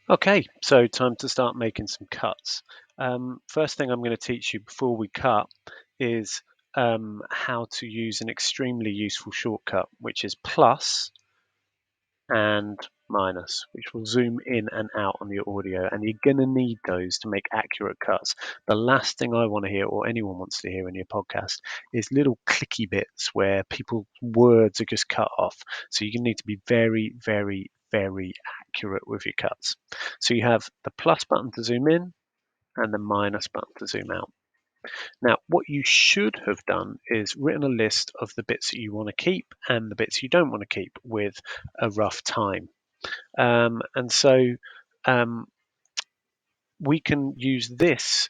Okay, so time to start making some cuts. First thing I'm going to teach you before we cut is how to use an extremely useful shortcut, which is plus and minus, which will zoom in and out on your audio. And you're going to need those to make accurate cuts. The last thing I want to hear, or anyone wants to hear in your podcast, is little clicky bits where people's words are just cut off. So you're going to need to be very, very, very accurate with your cuts. So you have the plus button to zoom in and the minus button to zoom out. Now, what you should have done is written a list of the bits that you want to keep and the bits you don't want to keep with a rough time. And so we can use this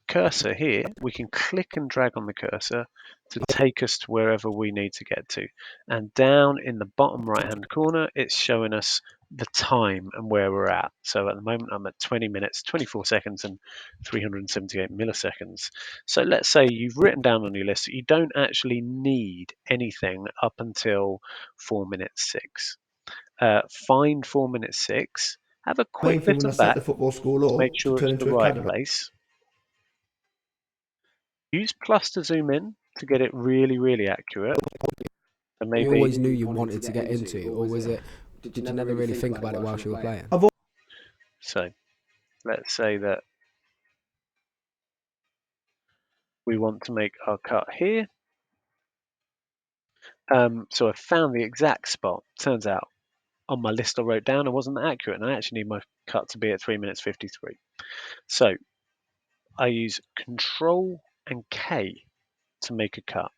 cursor here. We can click and drag on the cursor to take us to wherever we need to get to. And down in the bottom right hand corner, it's showing us the time and where we're at. So at the moment, I'm at 20 minutes, 24 seconds, and 378 milliseconds. So let's say you've written down on your list that you don't actually need anything up until 4 minutes 6. Find 4 minutes 6, have a Main quick thing bit when I of set that the football school to make up to sure turn it's the into right academy. place. Use plus to zoom in to get it really, really accurate. And You maybe, always knew you wanted to get into, or was it? Did you never really think about it whilst you were playing? so let's say that we want to make our cut here. So I found the exact spot. Turns out on my list I wrote down I wasn't accurate, and I actually need my cut to be at 3 minutes 53. So I use Control and K to make a cut.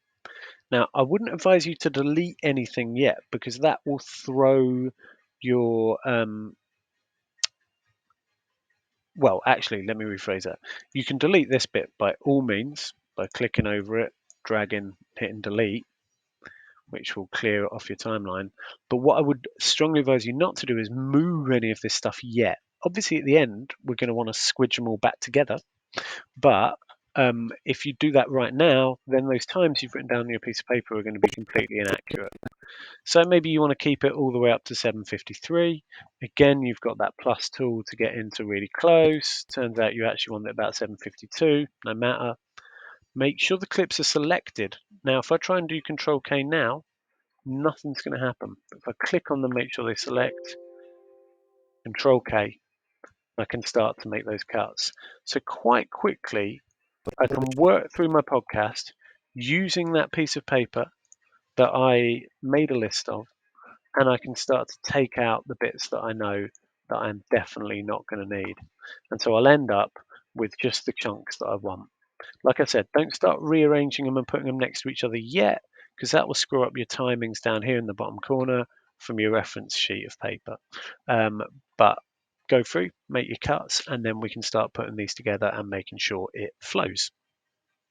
Now, I wouldn't advise you to delete anything yet because that will throw your well, actually, let me rephrase that. You can delete this bit by all means by clicking over it, dragging, hitting delete, which will clear it off your timeline. But what I would strongly advise you not to do is move any of this stuff yet. Obviously, at the end, we're going to want to squidge them all back together. But if you do that right now, then those times you've written down on your piece of paper are going to be completely inaccurate. So maybe you want to keep it all the way up to 753. Again, you've got that plus tool to get into really close. Turns out you actually want it about 752, no matter. Make sure the clips are selected. Now, if I try and do Control K now, nothing's going to happen. If I click on them, make sure they select, Control K, I can start to make those cuts. So quite quickly, I can work through my podcast using that piece of paper that I made a list of, and I can start to take out the bits that I know that I'm definitely not going to need. And so I'll end up with just the chunks that I want. Like I said, don't start rearranging them and putting them next to each other yet, because that will screw up your timings down here in the bottom corner from your reference sheet of paper. But go through, make your cuts, and then we can start putting these together and making sure it flows.